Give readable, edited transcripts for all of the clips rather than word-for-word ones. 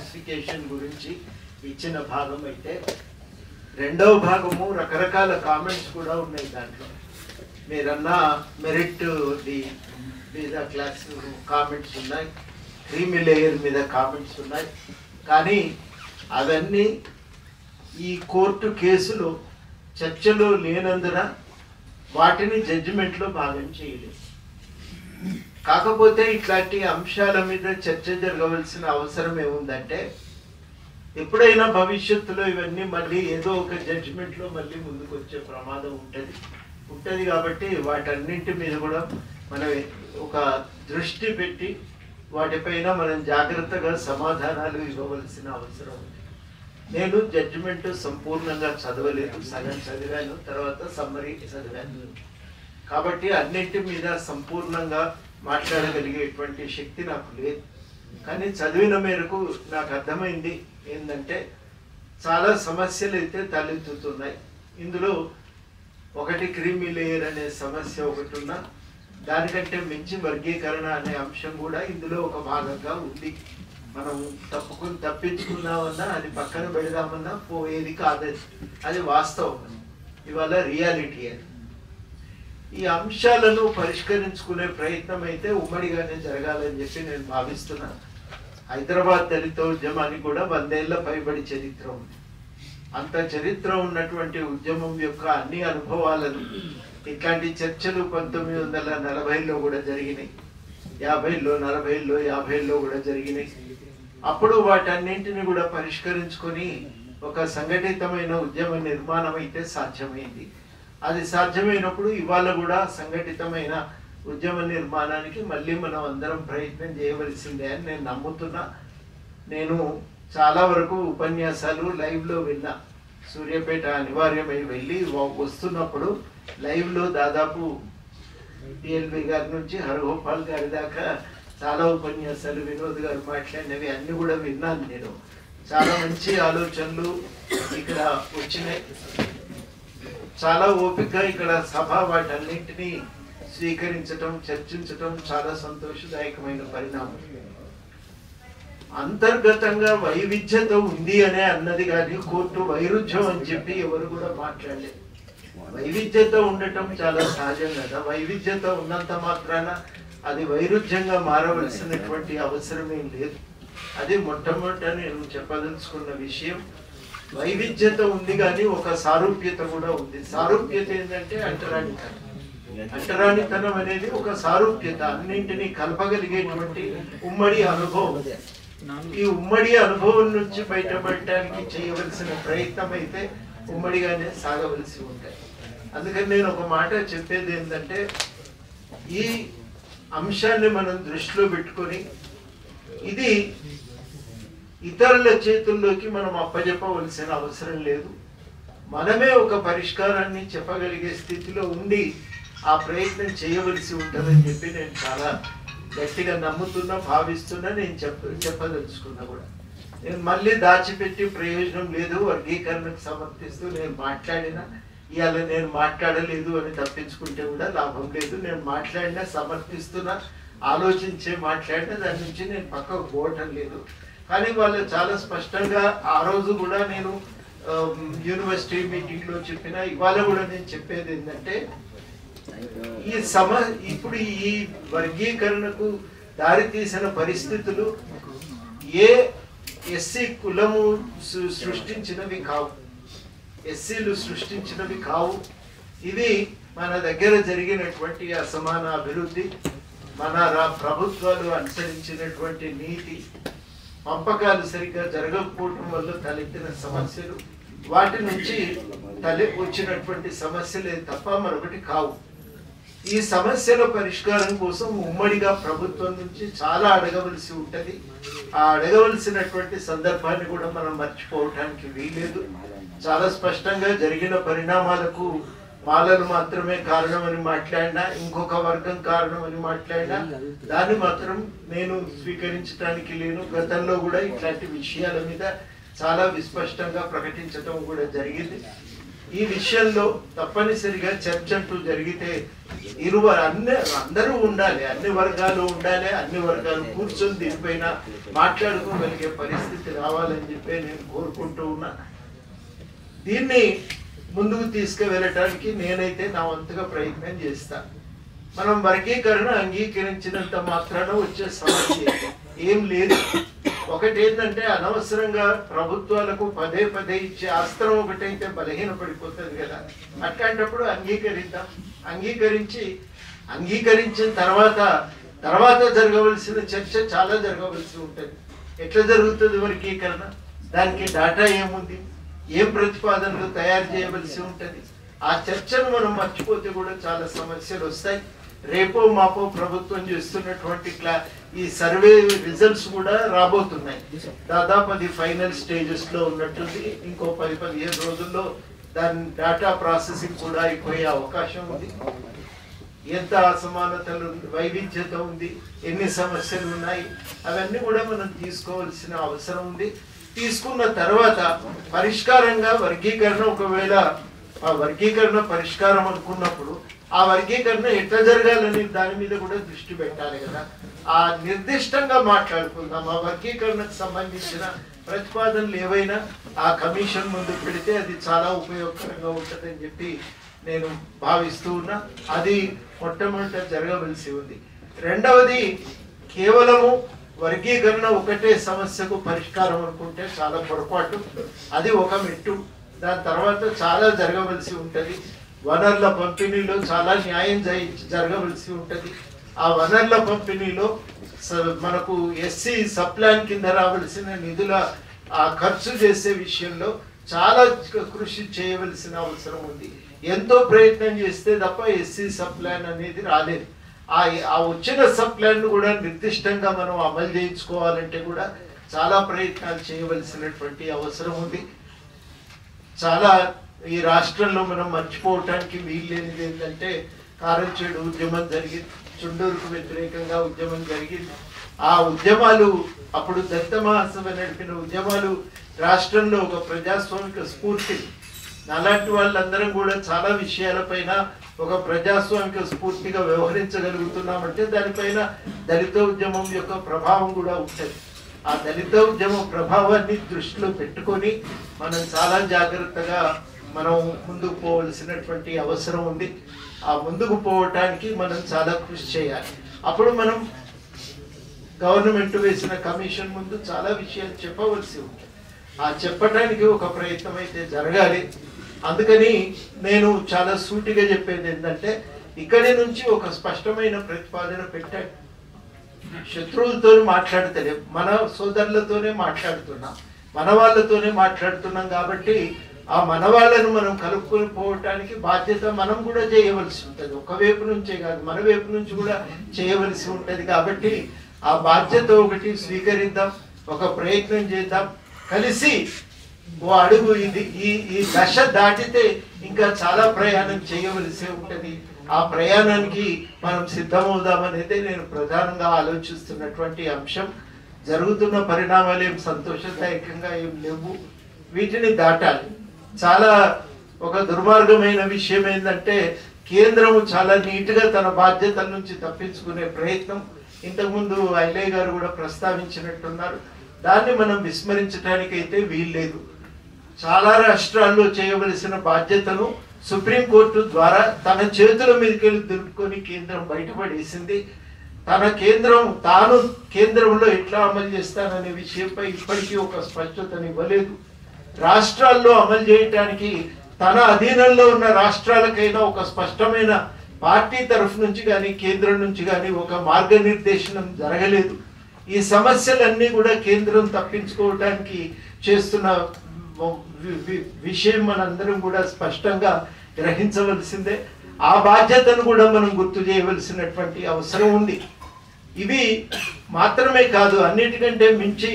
Classification గురించి ఇచ్చిన భాగం అయితే, రెండవ భాగము రకరకాల కామెంట్స్ కూడా ఉన్నాయి. దాంట్లో మీరన్నా మెరిట్ మీద క్లాస్ కామెంట్స్ ఉన్నాయి, క్రీమీ లేయర్ మీద కామెంట్స్ ఉన్నాయి. కానీ అవన్నీ ఈ కోర్టు కేసులో చర్చలో లేనందున వాటిని జడ్జిమెంట్లో భాగం చేయలేదు. కాకపోతే ఇట్లాంటి అంశాల మీద చర్చ జరగవలసిన అవసరం ఏముందంటే, ఎప్పుడైనా భవిష్యత్తులో ఇవన్నీ మళ్ళీ ఏదో ఒక జడ్జిమెంట్లో మళ్ళీ ముందుకు వచ్చే ప్రమాదం ఉంటుంది కాబట్టి వాటన్నింటి మీద కూడా మనం ఒక దృష్టి పెట్టి వాటిపైన మనం జాగ్రత్తగా సమాధానాలు ఇవ్వవలసిన అవసరం ఉంది. నేను జడ్జిమెంట్ సంపూర్ణంగా చదవలేదు, సగం చదివాను, తర్వాత సమ్మరీ చదివాను. కాబట్టి అన్నింటి మీద సంపూర్ణంగా మాట్లాడగలిగేటువంటి శక్తి నాకు లేదు. కానీ చదివిన మేరకు నాకు అర్థమైంది ఏంటంటే, చాలా సమస్యలు అయితే తలెత్తుతున్నాయి. ఇందులో ఒకటి క్రీమీ లేయర్ అనే సమస్య ఒకటి ఉన్నా, దానికంటే మించి వర్గీకరణ అనే అంశం కూడా ఇందులో ఒక భాగంగా ఉంది. మనం తప్పించుకుందామన్నా అది పక్కన పెడదామన్నా పోయేది కాదు, అది వాస్తవం, ఇవాళ రియాలిటీ. అది ఈ అంశాలను పరిష్కరించుకునే ప్రయత్నం అయితే ఉమ్మడిగానే జరగాలని చెప్పి నేను భావిస్తున్నాను. హైదరాబాద్ దళిత ఉద్యమానికి కూడా 100 ఏళ్ల పైబడి చరిత్ర ఉంది. అంత చరిత్ర ఉన్నటువంటి ఉద్యమం యొక్క అన్ని అనుభవాలను ఇట్లాంటి చర్చలు 1940లో కూడా జరిగినాయి, 50లో, 40లో, 50లో కూడా జరిగినాయి. అప్పుడు వాటన్నింటిని కూడా పరిష్కరించుకొని ఒక సంఘటితమైన ఉద్యమ నిర్మాణం అయితే సాధ్యమైంది. అది సాధ్యమైనప్పుడు ఇవాళ కూడా సంఘటితమైన ఉద్యమ నిర్మాణానికి మళ్ళీ మనం అందరం ప్రయత్నం చేయవలసిందే అని నేను నమ్ముతున్నా. నేను చాలా వరకు ఉపన్యాసాలు లైవ్లో విన్నా. సూర్యాపేట అనివార్యమై వెళ్ళి వస్తున్నప్పుడు లైవ్లో దాదాపు టిఎల్బి గారి నుంచి హరగోపాల్ గారి దాకా చాలా ఉపన్యాసాలు, వినోద్ గారు మాట్లాడినవి అన్నీ కూడా విన్నాను నేను. చాలా మంచి ఆలోచనలు ఇక్కడ వచ్చినాయి. చాలా ఓపిక ఇక్కడ సభ వాటన్నింటినీ స్వీకరించటం, చర్చించటం చాలా సంతోషదాయకమైన పరిణామం. అంతర్గతంగా వైవిధ్యత ఉంది అనే అన్నది కానీ కోర్టు వైరుధ్యం అని చెప్పి ఎవరు కూడా మాట్లాడలేదు. వైవిధ్యత ఉండటం చాలా సహజం కదా. వైవిధ్యత ఉన్నంత మాత్రాన అది వైరుధ్యంగా మారవలసినటువంటి అవసరం ఏం లేదు. అది మొట్టమొదట నేను చెప్పదలుచుకున్న విషయం. వైవిధ్యత ఉంది కానీ ఒక సారూప్యత కూడా ఉంది. సారూప్యత ఏంటంటే అంటరానితనం. అంటరానితనం అనేది ఒక సారూప్యత, అన్నింటినీ కలపగలిగేటువంటి ఉమ్మడి అనుభవం. ఈ ఉమ్మడి అనుభవం నుంచి బయటపడటానికి చేయవలసిన ప్రయత్నం అయితే ఉమ్మడిగానే సాగవలసి ఉంటాయి. అందుకని నేను ఒక మాట చెప్పేది ఏంటంటే, ఈ అంశాన్ని మనం దృష్టిలో పెట్టుకొని ఇది ఇతరుల చేతుల్లోకి మనం అప్పచెప్పవలసిన అవసరం లేదు. మనమే ఒక పరిష్కారాన్ని చెప్పగలిగే స్థితిలో ఉండి ఆ ప్రయత్నం చేయవలసి ఉంటుందని చెప్పి నేను చాలా గట్టిగా నమ్ముతున్నా, భావిస్తున్నా. నేను చెప్పదలుచుకున్నా కూడా. నేను మళ్ళీ దాచిపెట్టి ప్రయోజనం లేదు. వర్గీకరణకు సమర్థిస్తూ నేను మాట్లాడినా, ఇవాళ నేను మాట్లాడలేదు అని తప్పించుకుంటే కూడా లాభం లేదు. నేను మాట్లాడినా, సమర్థిస్తున్నా, ఆలోచించే మాట్లాడినా దాని నుంచి నేను పక్కకు పోవటం లేదు. కానీ వాళ్ళు చాలా స్పష్టంగా ఆ రోజు కూడా నేను యూనివర్సిటీ మీటింగ్లో చెప్పిన, ఇవాళ కూడా నేను చెప్పేది ఏంటంటే, ఇప్పుడు ఈ వర్గీకరణకు దారితీసిన పరిస్థితులు ఏ ఎస్సీ కులము సృష్టించినవి కావు, ఎస్సీలు సృష్టించినవి కావు. ఇవి మన దగ్గర జరిగినటువంటి అసమాన అభివృద్ధి, మన ప్రభుత్వాలు అనుసరించినటువంటి నీతి, పంపకాలు సరిగ్గా జరగకపోవటం వల్ల తలెత్తిన సమస్యలు, వాటి నుంచి వచ్చినటువంటి సమస్యలే తప్ప మరొకటి కావు. ఈ సమస్యల పరిష్కారం కోసం ఉమ్మడిగా ప్రభుత్వం నుంచి చాలా అడగవలసి ఉంటుంది. ఆ అడగవలసినటువంటి సందర్భాన్ని కూడా మనం మర్చిపోవటానికి వీలేదు. చాలా స్పష్టంగా జరిగిన పరిణామాలకు మాలలు మాత్రమే కారణమని మాట్లాడినా, ఇంకొక వర్గం కారణమని మాట్లాడినా దాన్ని మాత్రం నేను స్వీకరించడానికి లేను. గతంలో కూడా ఇట్లాంటి విషయాల మీద చాలా విస్పష్టంగా ప్రకటించడం కూడా జరిగింది. ఈ విషయంలో తప్పనిసరిగా చర్చ అంటూ జరిగితే అందరూ ఉండాలి, అన్ని వర్గాలు ఉండాలి, అన్ని వర్గాలు కూర్చొని దీనిపైన మాట్లాడుకోగలిగే పరిస్థితి రావాలని చెప్పి నేను కోరుకుంటూ ఉన్నా. దీన్ని ముందుకు తీసుకువెళ్ళటానికి నేనైతే నా వంతుగా ప్రయత్నం చేస్తాను. మనం వర్గీకరణ అంగీకరించినంత మాత్రాన వచ్చే సమస్య ఏం లేదు. ఒకటి ఏంటంటే అనవసరంగా ప్రభుత్వాలకు పదే పదే ఇచ్చే అస్త్రం ఒకటైతే బలహీనపడిపోతుంది కదా. అట్లాంటప్పుడు అంగీకరిద్దాం. అంగీకరించిన తర్వాత జరగవలసిన చర్చ చాలా జరగవలసి ఉంటుంది. ఎట్లా జరుగుతుంది వర్గీకరణ, దానికి డాటా ఏముంది, ఏం ప్రతిపాదనలు తయారు చేయవలసి ఉంటుంది. ఆ చర్చను మనం మర్చిపోతే కూడా చాలా సమస్యలు వస్తాయి. రేపో మాపో ప్రభుత్వం చేస్తున్నటువంటి ఈ సర్వే రిజల్ట్స్ కూడా రాబోతున్నాయి. దాదాపు అది ఫైనల్ స్టేజెస్ లో ఉన్నట్టుంది. ఇంకో 10-15 రోజుల్లో దాని డాటా ప్రాసెసింగ్ కూడా అయిపోయే అవకాశం ఉంది. ఎంత అసమానతలు, వైవిధ్యత ఉంది, ఎన్ని సమస్యలు ఉన్నాయి, అవన్నీ కూడా మనం తీసుకోవాల్సిన అవసరం ఉంది. తీసుకున్న తర్వాత పరిష్కారంగా వర్గీకరణ, ఒకవేళ ఆ వర్గీకరణ పరిష్కారం అనుకున్నప్పుడు ఆ వర్గీకరణ ఎట్లా జరగాలని దాని మీద కూడా దృష్టి పెట్టాలి కదా. ఆ నిర్దిష్టంగా మాట్లాడుకుందాం. ఆ వర్గీకరణకు సంబంధించిన ప్రతిపాదనలు ఏవైనా ఆ కమిషన్ ముందు పెడితే అది చాలా ఉపయోగకరంగా ఉంటుందని చెప్పి నేను భావిస్తూ ఉన్నా. అది మొట్టమొదట జరగవలసి ఉంది. రెండవది, కేవలము వర్గీకరణ ఒకటే సమస్యకు పరిష్కారం అనుకుంటే చాలా పొరపాటు. అది ఒక మెట్టు. దాని తర్వాత చాలా జరగవలసి ఉంటుంది. వనరుల పంపిణీలో చాలా న్యాయం జరగవలసి ఉంటుంది. ఆ వనరుల పంపిణీలో మనకు ఎస్సీ సప్లాన్ కింద రావలసిన నిధుల ఆ ఖర్చు చేసే విషయంలో చాలా కృషి చేయవలసిన అవసరం ఉంది. ఎంతో ప్రయత్నం చేస్తే తప్ప ఎస్సీ సప్లాన్ అనేది రాలేదు. ఆ వచ్చిన సప్లాన్ కూడా నిర్దిష్టంగా మనం అమలు చేయించుకోవాలంటే కూడా చాలా ప్రయత్నాలు చేయవలసినటువంటి అవసరం ఉంది. చాలా ఈ రాష్ట్రంలో మనం మర్చిపోవటానికి వీల్లేనిది ఏంటంటే కారంచేడు ఉద్యమం జరిగింది. చుండూరుకు వ్యతిరేకంగా ఉద్యమం జరిగింది. ఆ ఉద్యమాలు, అప్పుడు దత్త మహాసభ నడిపిన ఉద్యమాలు రాష్ట్రంలో ఒక ప్రజాస్వామిక స్ఫూర్తి. అలాంటి వాళ్ళందరం కూడా చాలా విషయాలపైన ఒక ప్రజాస్వామిక స్ఫూర్తిగా వ్యవహరించగలుగుతున్నామంటే దానిపైన దళిత ఉద్యమం యొక్క ప్రభావం కూడా ఉంటుంది. ఆ దళిత ఉద్యమ ప్రభావాన్ని దృష్టిలో పెట్టుకొని మనం చాలా జాగ్రత్తగా మనం ముందుకు పోవలసినటువంటి అవసరం ఉంది. ఆ ముందుకు పోవటానికి మనం చాలా కృషి చేయాలి. అప్పుడు మనం గవర్నమెంట్ వేసిన కమిషన్ ముందు చాలా విషయాలు చెప్పవలసి ఉంది. ఆ చెప్పడానికి ఒక ప్రయత్నం అయితే జరగాలి. అందుకని నేను చాలా సూటిగా చెప్పేది ఏంటంటే, ఇక్కడి నుంచి ఒక స్పష్టమైన ప్రతిపాదన పెట్టండి. శత్రువులతో మాట్లాడతలేం, మన సోదరులతోనే మాట్లాడుతున్నాం, మన వాళ్ళతోనే మాట్లాడుతున్నాం. కాబట్టి ఆ మన వాళ్ళను మనం కలుపుకొని పోవటానికి బాధ్యత మనం కూడా చేయవలసి ఉంటుంది. ఒక వైపు నుంచే కాదు, మన వైపు నుంచి కూడా చేయవలసి ఉంటుంది. కాబట్టి ఆ బాధ్యత ఒకటి స్వీకరిద్దాం, ఒక ప్రయత్నం చేద్దాం, కలిసి ఓ అడుగు. ఈ దశ దాటితే ఇంకా చాలా ప్రయాణం చేయవలసి ఉంటుంది. ఆ ప్రయాణానికి మనం సిద్ధమవుదామనేది నేను ప్రధానంగా ఆలోచిస్తున్నటువంటి అంశం. జరుగుతున్న పరిణామాలు ఏం సంతోషదాయకంగా ఏం లేవు, వీటిని దాటాలి. చాలా ఒక దుర్మార్గమైన విషయం ఏంటంటే, కేంద్రము చాలా నీట్గా తన బాధ్యతల నుంచి తప్పించుకునే ప్రయత్నం ఇంతకుముందు ఐలయ్య గారు కూడా ప్రస్తావించినట్టున్నారు. దాన్ని మనం విస్మరించడానికైతే వీల్లేదు. చాలా రాష్ట్రాల్లో చేయవలసిన బాధ్యతను సుప్రీంకోర్టు ద్వారా తన చేతుల మీదకెళ్ళి దులుపుకొని కేంద్రం బయటపడేసింది. తాను కేంద్రంలో ఎట్లా అమలు చేస్తాననే విషయంపై ఇప్పటికీ ఒక స్పష్టతను ఇవ్వలేదు. రాష్ట్రాల్లో అమలు చేయటానికి తన అధీనంలో ఉన్న రాష్ట్రాలకైనా ఒక స్పష్టమైన పార్టీ తరఫు నుంచి కానీ కేంద్రం నుంచి కానీ ఒక మార్గనిర్దేశనం జరగలేదు. ఈ సమస్యలన్నీ కూడా కేంద్రం తప్పించుకోవడానికి చేస్తున్న విషయం మనందరం కూడా స్పష్టంగా గ్రహించవలసిందే. ఆ బాధ్యతను కూడా మనం గుర్తు చేయవలసినటువంటి అవసరం ఉంది. ఇవి మాత్రమే కాదు, అన్నిటికంటే మించి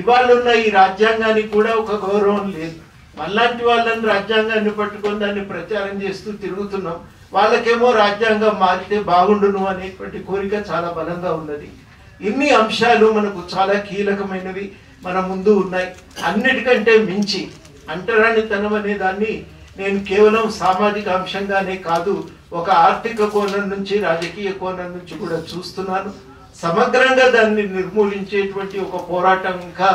ఇవాళ ఉన్న ఈ రాజ్యాంగానికి కూడా ఒక గౌరవం లేదు. మళ్ళాంటి వాళ్ళని రాజ్యాంగాన్ని పట్టుకొని దాన్ని ప్రచారం చేస్తూ తిరుగుతున్నాం. వాళ్ళకేమో రాజ్యాంగం మారితే బాగుండును అనేటువంటి కోరిక చాలా బలంగా ఉన్నది. ఇన్ని అంశాలు మనకు చాలా కీలకమైనవి మన ముందు ఉన్నాయి. అన్నిటికంటే మించి అంటరానితనం అనే దాన్ని నేను కేవలం సామాజిక అంశంగానే కాదు, ఒక ఆర్థిక కోణం నుంచి, రాజకీయ కోణం నుంచి కూడా చూస్తున్నాను. సమగ్రంగా దాన్ని నిర్మూలించేటువంటి ఒక పోరాటం ఇంకా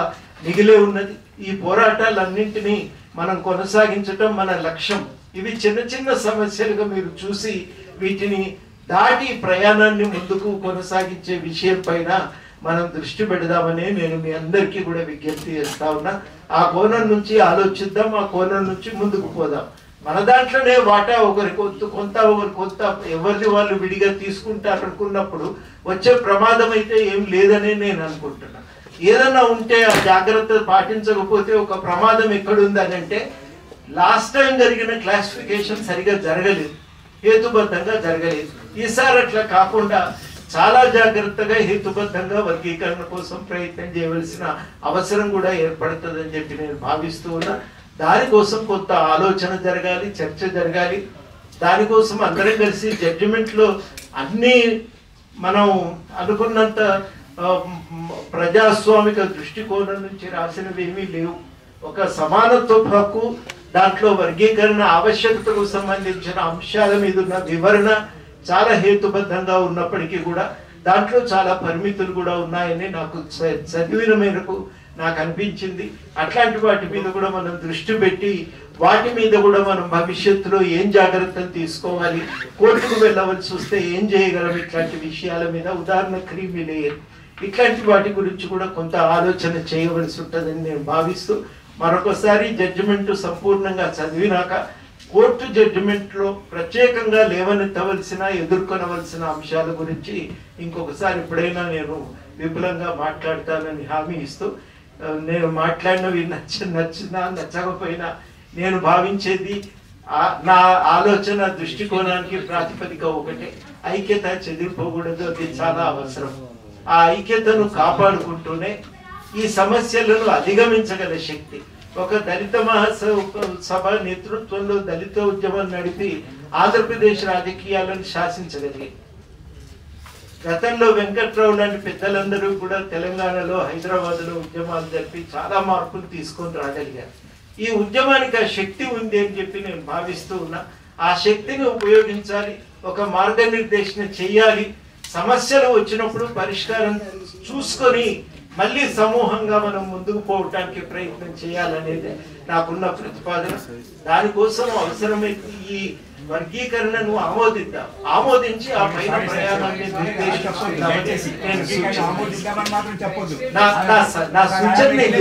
మిగిలే ఉన్నది. ఈ పోరాటాలన్నింటినీ మనం కొనసాగించటం మన లక్ష్యం. ఇవి చిన్న చిన్న సమస్యలుగా మీరు చూసి వీటిని దాటి ప్రయాణాన్ని ముందుకు కొనసాగించే విషయం పైన మనం దృష్టి పెడదామని నేను మీ అందరికీ కూడా విజ్ఞప్తి చేస్తా ఉన్నా. ఆ కోణం నుంచి ఆలోచిద్దాం, ఆ కోణం నుంచి ముందుకు పోదాం. మన దాంట్లోనే వాటా ఒకరి కొంత ఒకరి కొంత ఎవరిది వాళ్ళు విడిగా తీసుకుంటారు అనుకున్నప్పుడు వచ్చే ప్రమాదం అయితే ఏం లేదని నేను అనుకుంటున్నా. ఏదన్నా ఉంటే ఆ జాగ్రత్త పాటించకపోతే ఒక ప్రమాదం ఎక్కడుందని అంటే, లాస్ట్ టైం జరిగిన క్లాసిఫికేషన్ సరిగా జరగలేదు, హేతుబద్ధంగా జరగలేదు. ఈసారి అట్లా కాకుండా చాలా జాగ్రత్తగా హేతుబద్ధంగా వర్గీకరణ కోసం ప్రయత్నం చేయవలసిన అవసరం కూడా ఏర్పడుతుందని చెప్పి నేను భావిస్తూ ఉన్నా. దానికోసం కొంత ఆలోచన జరగాలి, చర్చ జరగాలి. దానికోసం అందరం కలిసి జడ్జిమెంట్లో అన్నీ మనం అనుకున్నంత ప్రజాస్వామిక దృష్టికోణం నుంచి రాసినవి ఏమీ లేవు. ఒక సమానత్వ హక్కు, దాంట్లో వర్గీకరణ ఆవశ్యకతకు సంబంధించిన అంశాల మీద ఉన్న వివరణ చాలా హేతుబద్ధంగా ఉన్నప్పటికీ కూడా దాంట్లో చాలా పరిమితులు కూడా ఉన్నాయని నాకు చదివిన మేరకు నాకు అనిపించింది. అట్లాంటి వాటి మీద కూడా మనం దృష్టి పెట్టి వాటి మీద కూడా మనం భవిష్యత్తులో ఏం జాగ్రత్తలు తీసుకోవాలి, కోర్టుకు వెళ్ళవలసి వస్తే ఏం చేయగలం, ఇట్లాంటి విషయాల మీద, ఉదాహరణ క్రీమీ లేయర్, ఇట్లాంటి వాటి గురించి కూడా కొంత ఆలోచన చేయవలసి ఉంటుందని నేను భావిస్తూ, మరొకసారి జడ్జిమెంట్ సంపూర్ణంగా చదివినాక కోర్టు జడ్జిమెంట్లో ప్రత్యేకంగా లేవనెత్తవలసిన, ఎదుర్కొనవలసిన అంశాల గురించి ఇంకొకసారి ఎప్పుడైనా నేను విపులంగా మాట్లాడతానని హామీ ఇస్తూ, నేను మాట్లాడినవి నచ్చినా నచ్చకపోయినా నేను భావించేది నా ఆలోచన దృష్టికోణానికి ప్రాతిపదిక ఒకటే, ఐక్యత చెదిరిపోకూడదు, అది చాలా అవసరం. ఆ ఐక్యతను కాపాడుకుంటూనే ఈ సమస్యలను అధిగమించగల శక్తి, ఒక దళిత మహాసభ నేతృత్వంలో దళిత ఉద్యమం నడిపి ఆంధ్రప్రదేశ్ రాజకీయాలను శాసించగలిగి, గతంలో వెంకట్రావు లాంటి పెద్దలందరూ కూడా తెలంగాణలో, హైదరాబాద్లో ఉద్యమాలు జరిపి చాలా మార్పులు తీసుకొని రాగలిగారు. ఈ ఉద్యమానికి ఆ శక్తి ఉంది అని చెప్పి నేను భావిస్తూ ఉన్నా. ఆ శక్తిని ఉపయోగించాలి, ఒక మార్గనిర్దేశన చెయ్యాలి. సమస్యలు వచ్చినప్పుడు పరిష్కారం చూసుకొని మళ్ళీ సమూహంగా మనం ముందుకు పోవటానికి ప్రయత్నం చేయాలనేది నాకున్న ప్రతిపాదన. దానికోసం అవసరమైతే ఈ వర్గీకరణను ఆమోదిద్దాం, ఆమోదించి ఆ పైన ప్రయాణాన్ని నా సూచన నేను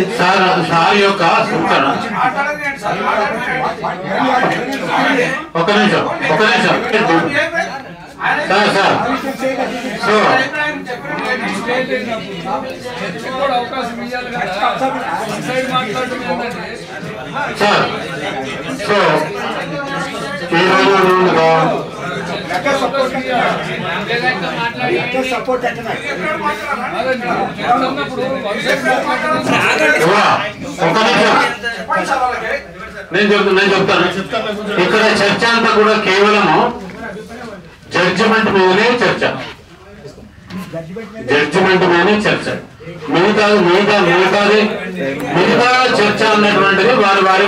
చెప్తాను. ఇక్కడ చర్చ అంతా కూడా కేవలము జడ్జిమెంట్ మీదనే చర్చ, జడ్జిమెంట్ మీదనే చర్చ. మిగతా చర్చ అన్నటువంటిది వారి